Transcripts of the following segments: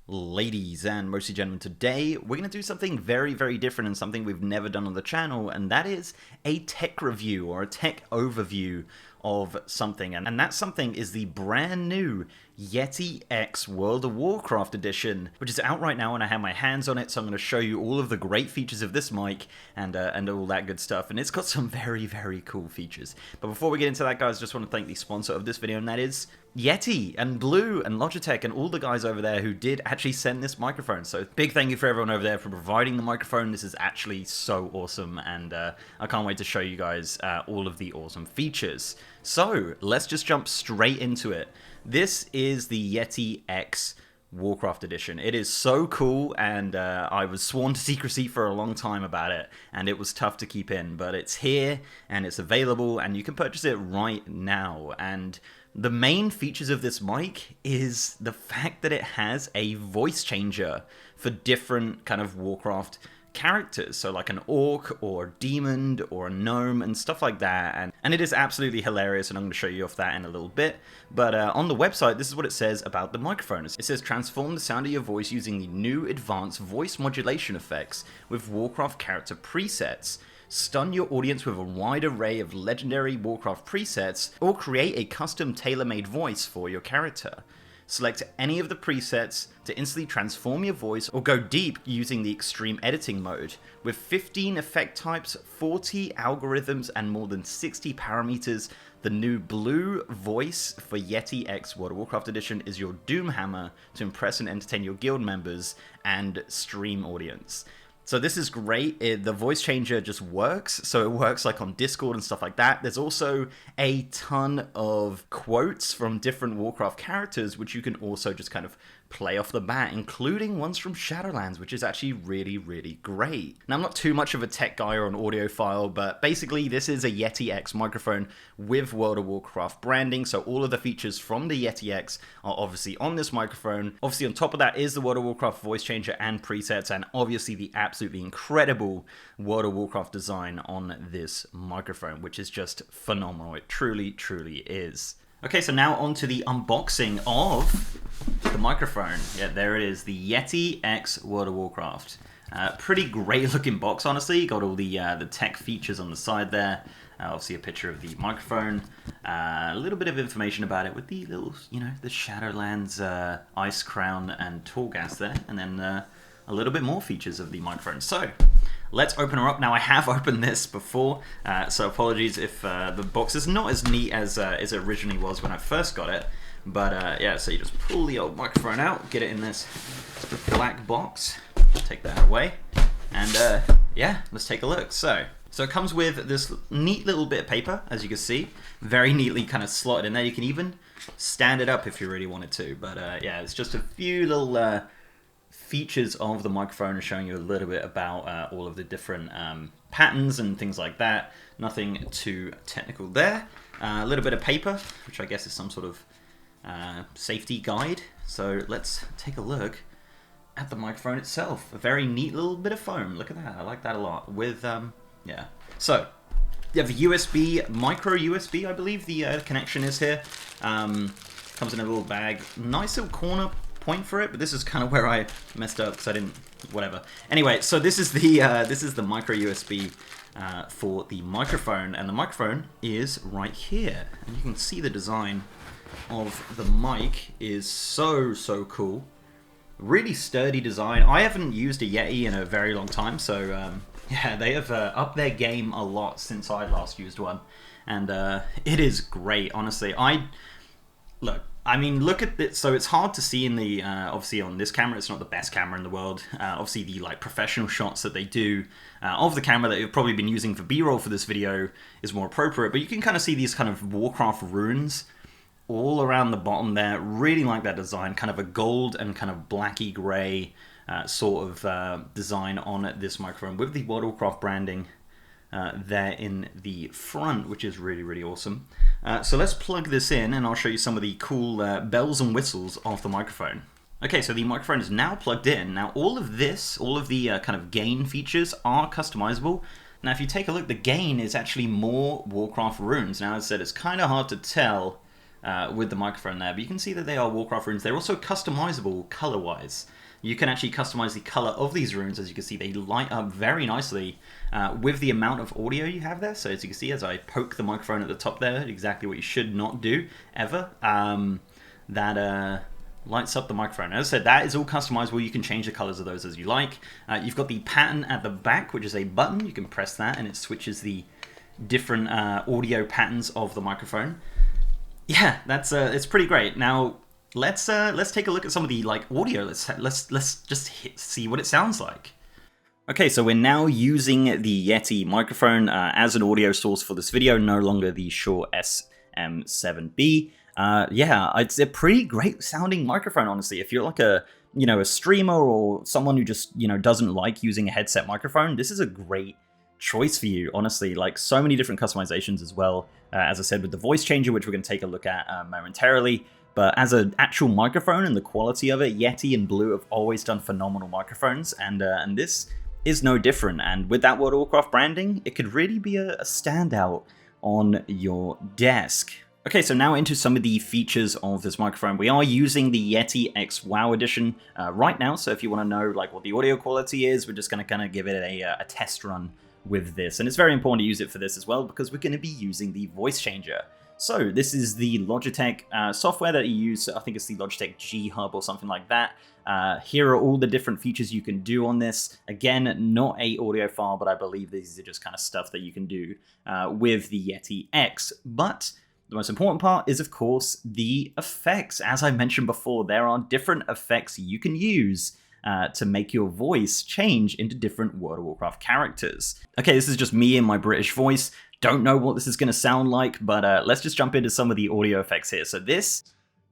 Ladies and mostly gentlemen, today we're going to do something very, very different and something we've never done on the channel, and that is a tech review or a tech overview of something. And that something is the brand new Yeti X World of Warcraft edition, which is out right now, and I have my hands on it, so I'm going to show you all of the great features of this mic and all that good stuff. And it's got some very, very cool features. But before we get into that, guys, I just want to thank the sponsor of this video, and that is Yeti and Blue and Logitech and all the guys over there who did actually send this microphone. So big thank you for everyone over there for providing the microphone. This is actually so awesome, and I can't wait to show you guys all of the awesome features. So let's just jump straight into it. This is the Yeti X Warcraft edition. It is so cool, and I was sworn to secrecy for a long time about it, and it was tough to keep in, but it's here and it's available and you can purchase it right now. And the main features of this mic is the fact that it has a voice changer for different kind of Warcraft characters, so like an orc or a demon or a gnome and stuff like that, and it is absolutely hilarious, and I'm going to show you off that in a little bit. But on the website, this is what it says about the microphone. It says, transform the sound of your voice using the new advanced voice modulation effects with Warcraft character presets. Stun your audience with a wide array of legendary Warcraft presets, or create a custom tailor-made voice for your character. Select any of the presets to instantly transform your voice or go deep using the extreme editing mode. With 15 effect types, 40 algorithms, and more than 60 parameters, the new Blue voice for Yeti X World of Warcraft Edition is your Doomhammer to impress and entertain your guild members and stream audience. So this is great. The voice changer just works. So it works like on Discord and stuff like that. There's also a ton of quotes from different Warcraft characters, which you can also just kind of play off the bat, including ones from Shadowlands, which is actually really, really great. Now, I'm not too much of a tech guy or an audiophile, but basically this is a Yeti X microphone with World of Warcraft branding, so all of the features from the Yeti X are obviously on this microphone. Obviously on top of that is the World of Warcraft voice changer and presets, and obviously the absolutely incredible World of Warcraft design on this microphone, which is just phenomenal. It truly, truly is. Okay, so now on to the unboxing of the microphone. Yeah, there it is, the Yeti X World of Warcraft. Pretty great looking box, honestly. Got all the tech features on the side there. Obviously a picture of the microphone. A little bit of information about it with the little, the Shadowlands ice crown and tall gas there. And then a little bit more features of the microphone. So let's open her up. Now, I have opened this before, so apologies if the box is not as neat as it originally was when I first got it. But yeah, so you just pull the old microphone out, get it in this black box, take that away, and yeah, let's take a look. So it comes with this neat little bit of paper, as you can see, very neatly kind of slotted in there. You can even stand it up if you really wanted to. But yeah, it's just a few little features of the microphone, and showing you a little bit about all of the different patterns and things like that. Nothing too technical there. A little bit of paper, which I guess is some sort of safety guide. So let's take a look at the microphone itself. A very neat little bit of foam. Look at that. I like that a lot. With yeah. So you have the USB, micro USB, I believe the connection is here. Comes in a little bag. Nice little corner point for it, but this is kind of where I messed up because I didn't, whatever. Anyway, so this is the micro USB for the microphone, and the microphone is right here, and you can see the design of the mic is so cool. Really sturdy design. I haven't used a Yeti in a very long time, so yeah, they have upped their game a lot since I last used one, and it is great, honestly. Look at this. So it's hard to see in the, obviously on this camera, it's not the best camera in the world. Obviously the professional shots that they do of the camera that you've probably been using for B-roll for this video is more appropriate, but you can kind of see these kind of Warcraft runes all around the bottom there. Really like that design, kind of a gold and kind of blacky gray sort of design on this microphone with the World of Warcraft branding there in the front, which is really, really awesome. So let's plug this in, and I'll show you some of the cool bells and whistles of the microphone. Okay, so the microphone is now plugged in. Now all of the kind of gain features are customizable. Now if you take a look, the gain is actually more Warcraft runes. Now as I said, it's kind of hard to tell with the microphone there. But you can see that they are Warcraft runes. They're also customizable color-wise. You can actually customize the color of these runes. As you can see, they light up very nicely with the amount of audio you have there. So as you can see, as I poke the microphone at the top there, exactly what you should not do ever, that lights up the microphone. As I said, that is all customizable. You can change the colors of those as you like. You've got the pattern at the back, which is a button. You can press that and it switches the different audio patterns of the microphone. Yeah, that's it's pretty great. Now let's take a look at some of the audio. Let's just see what it sounds like. Okay, so we're now using the Yeti microphone as an audio source for this video, no longer the Shure SM7B. Yeah, it's a pretty great sounding microphone, honestly. If you're like a streamer or someone who just, doesn't like using a headset microphone, this is a great choice for you, honestly. Like, so many different customizations as well. As I said, with the voice changer, which we're going to take a look at momentarily. But as an actual microphone and the quality of it, Yeti and Blue have always done phenomenal microphones, and this is no different. And with that World of Warcraft branding, it could really be a standout on your desk. Okay, so now into some of the features of this microphone. We are using the Yeti X WoW edition right now, so if you want to know what the audio quality is, we're just going to kind of give it a test run with this. And it's very important to use it for this as well, because we're going to be using the voice changer. So this is the Logitech software that you use. I think it's the Logitech G Hub or something like that. Here are all the different features you can do on this. Again, not a audio file, but I believe these are just kind of stuff that you can do with the Yeti X. But the most important part is, of course, the effects. As I mentioned before, there are different effects you can use to make your voice change into different World of Warcraft characters. Okay, this is just me in my British voice. Don't know what this is going to sound like, but let's just jump into some of the audio effects here. So this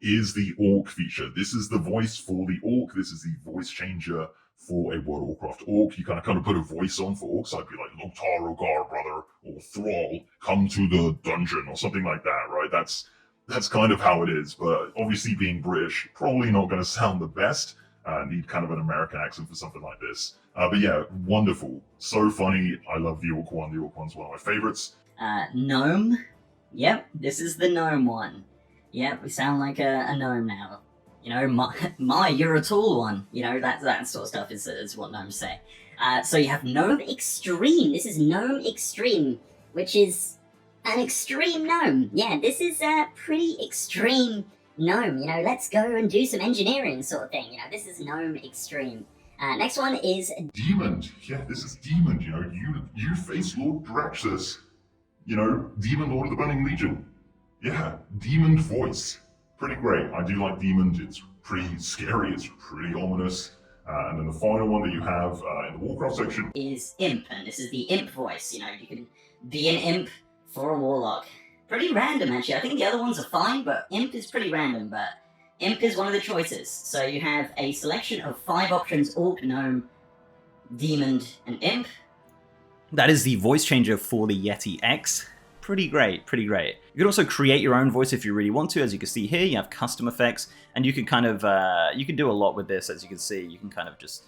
is the Orc feature. This is the voice for the Orc. This is the voice changer for a World of Warcraft Orc. You kind of put a voice on for Orcs. I'd be like, Loktar Ogar, brother, or Thrall, come to the dungeon, or something like that, right? That's kind of how it is, but obviously being British, probably not going to sound the best. Need kind of an American accent for something like this. But yeah, wonderful. So funny. I love the Orc one. The Orc one's one of my favorites. Gnome. Yep, this is the gnome one. Yep, we sound like a gnome now. My you're a tall one. That sort of stuff is what gnomes say. So you have Gnome Extreme. This is Gnome Extreme, which is an extreme gnome. Yeah, this is a pretty extreme gnome. Let's go and do some engineering sort of thing. This is Gnome Extreme. Next one is Demon. Yeah, this is Demon. You face Lord Draxus. Demon Lord of the Burning Legion. Yeah, Demon voice. Pretty great. I do like Demon. It's pretty scary. It's pretty ominous. And then the final one that you have in the Warcraft section is Imp, and this is the Imp voice. You can be an Imp for a Warlock. Pretty random, actually. I think the other ones are fine, but Imp is pretty random, but Imp is one of the choices. So you have a selection of 5 options: Orc, Gnome, Demon, and Imp. That is the voice changer for the Yeti X. Pretty great, pretty great. You can also create your own voice if you really want to. As you can see here, you have custom effects, and you can kind of, you can do a lot with this. As you can see, you can kind of just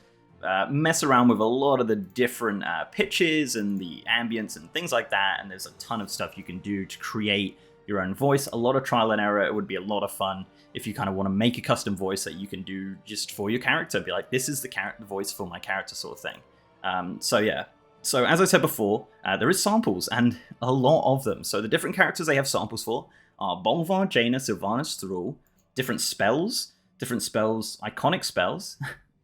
mess around with a lot of the different pitches and the ambience and things like that, and there's a ton of stuff you can do to create your own voice. A lot of trial and error. It would be a lot of fun if you kind of want to make a custom voice that you can do just for your character. Be like, this is the voice for my character sort of thing. So yeah. So as I said before, there is samples, and a lot of them. So the different characters they have samples for are Bolvar, Jaina, Sylvanas, Thrall, different spells, iconic spells,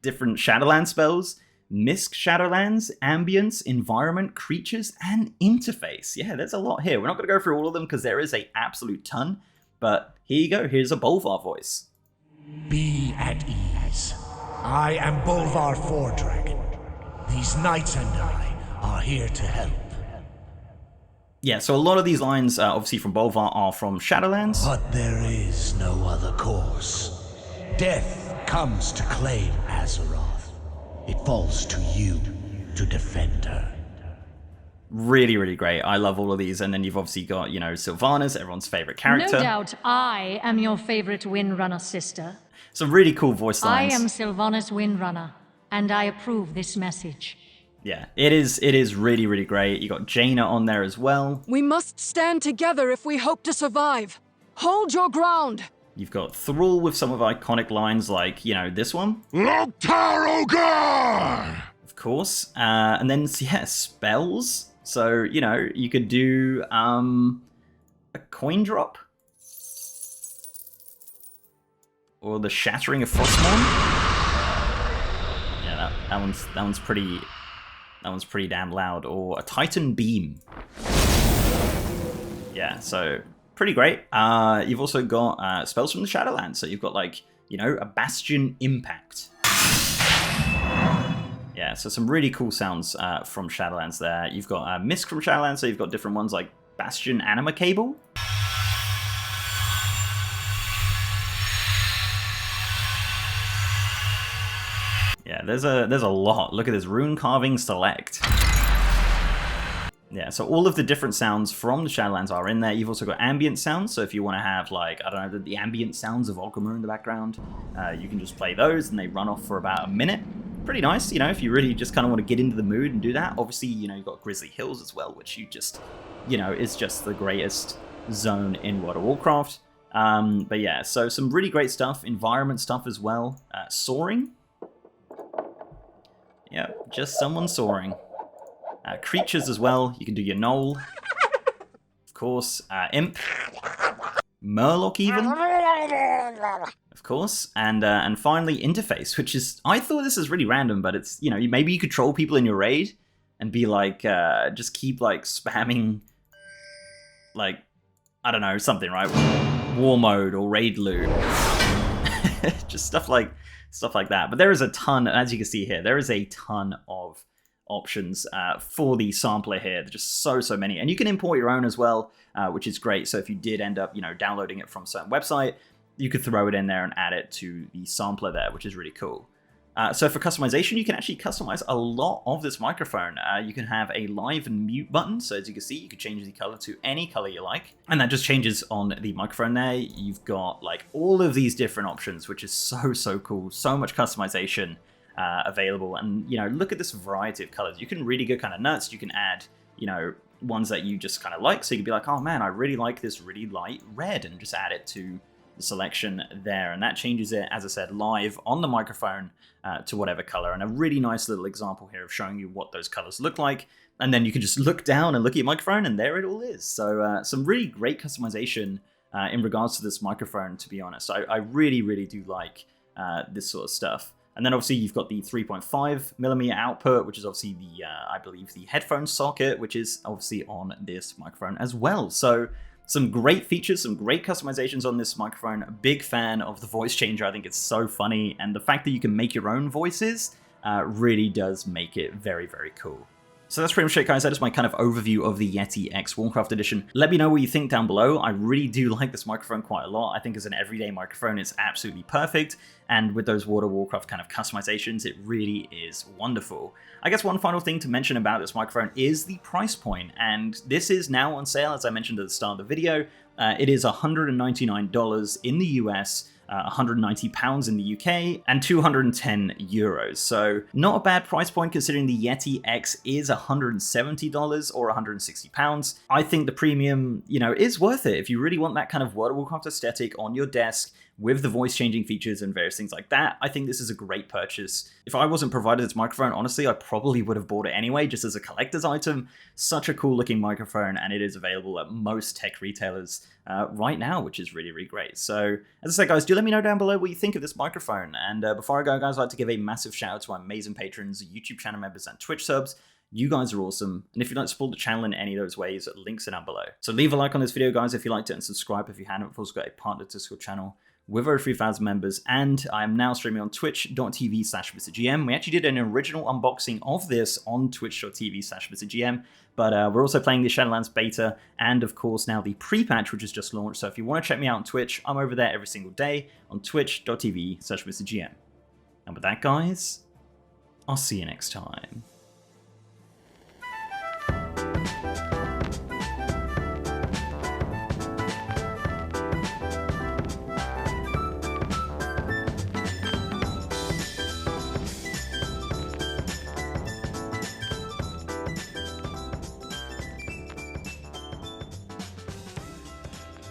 different Shadowlands spells, Misk Shadowlands, ambience, environment, creatures, and interface. Yeah, there's a lot here. We're not going to go through all of them because there is an absolute ton, but here you go. Here's a Bolvar voice. Be at ease. I am Bolvar Fordragon. These knights and I are here to help. Yeah, so a lot of these lines, obviously from Bolvar, are from Shadowlands. But there is no other course. Death comes to claim Azeroth. It falls to you to defend her. Really, really great. I love all of these. And then you've obviously got, Sylvanas, everyone's favorite character. No doubt I am your favorite Windrunner sister. Some really cool voice lines. I am Sylvanas Windrunner, and I approve this message. Yeah, it is really, really great. You got Jaina on there as well. We must stand together if we hope to survive. Hold your ground! You've got Thrall with some of iconic lines like, you know, this one. Loktarogar! Of course. And then, yeah, spells. So, you know, you could do a coin drop. Or the Shattering of Frostmourne. Yeah, that one's pretty damn loud. Or a Titan Beam. Yeah, so pretty great. You've also got spells from the Shadowlands. So you've got, like, you know, a Bastion Impact. Yeah, so some really cool sounds from Shadowlands there. You've got Mist from Shadowlands, so you've got different ones like Bastion Anima Cable. Yeah, there's a lot. Look at this, Rune Carving Select. Yeah, so all of the different sounds from the Shadowlands are in there. You've also got ambient sounds, so if you want to have, like, I don't know, the ambient sounds of Orgrimmar in the background, you can just play those, and they run off for about a minute. Pretty nice, you know, if you really just kind of want to get into the mood and do that. Obviously, you know, you've got Grizzly Hills as well, which you just, you know, is just the greatest zone in World of Warcraft. But yeah, so some really great stuff, environment stuff as well. Soaring. Yeah, just someone soaring. Creatures as well, you can do your Knoll. Of course, Imp. Murloc even. Of course, and finally Interface, which is, I thought this is really random, but it's, you know, maybe you could troll people in your raid and be like, just keep like spamming, like, I don't know, something, right? War mode or raid loot. Just stuff like that. But there is a ton, as you can see here, there is a ton of options for the sampler here. There's just so many, and you can import your own as well, which is great. So if you did end up, you know, downloading it from a certain website, you could throw it in there and add it to the sampler there, which is really cool. So for customization, you can actually customize a lot of this microphone. You can have a live and mute button. So as you can see, you can change the color to any color you like. And that just changes on the microphone there. You've got like all of these different options, which is so cool. So much customization available. And, you know, look at this variety of colors. You can really go kind of nuts. You can add, you know, ones that you just kind of like. So you can be like, oh man, I really like this really light red, and just add it to the selection there, and that changes it, as I said, live on the microphone to whatever color. And a really nice little example here of showing you what those colors look like, and then you can just look down and look at your microphone, and there it all is. So some really great customization in regards to this microphone, to be honest. I really do like this sort of stuff. And then obviously you've got the 3.5mm output, which is obviously the, I believe, the headphone socket, which is obviously on this microphone as well. So some great features, some great customizations on this microphone. A big fan of the voice changer. I think it's so funny. And the fact that you can make your own voices really does make it very cool. So that's pretty much it, guys. That is my kind of overview of the Yeti X Warcraft Edition. Let me know what you think down below. I really do like this microphone quite a lot. I think as an everyday microphone, it's absolutely perfect. And with those World of Warcraft kind of customizations, it really is wonderful. I guess one final thing to mention about this microphone is the price point. And this is now on sale, as I mentioned at the start of the video. It is $199 in the US. £190 in the UK, and 210 euros. So not a bad price point considering the Yeti X is $170 or £160. I think the premium, you know, is worth it if you really want that kind of World of Warcraft aesthetic on your desk with the voice changing features and various things like that. I think this is a great purchase. If I wasn't provided this microphone, honestly, I probably would have bought it anyway, just as a collector's item. Such a cool looking microphone, and it is available at most tech retailers right now, which is really great. So, as I said, guys, do let me know down below what you think of this microphone. And before I go, guys, I'd like to give a massive shout out to my amazing patrons, YouTube channel members, and Twitch subs. You guys are awesome. And if you'd like to support the channel in any of those ways, links are down below. So leave a like on this video, guys, if you liked it, and subscribe if you hadn't. We've also got a partner Discord channel with over 3,000 members, and I am now streaming on twitch.tv/VisitGM. We actually did an original unboxing of this on twitch.tv/VisitGM, but we're also playing the Shadowlands beta, and of course now the pre-patch, which is just launched. So if you want to check me out on Twitch, I'm over there every single day on twitch.tv/VisitGM. And with that, guys, I'll see you next time.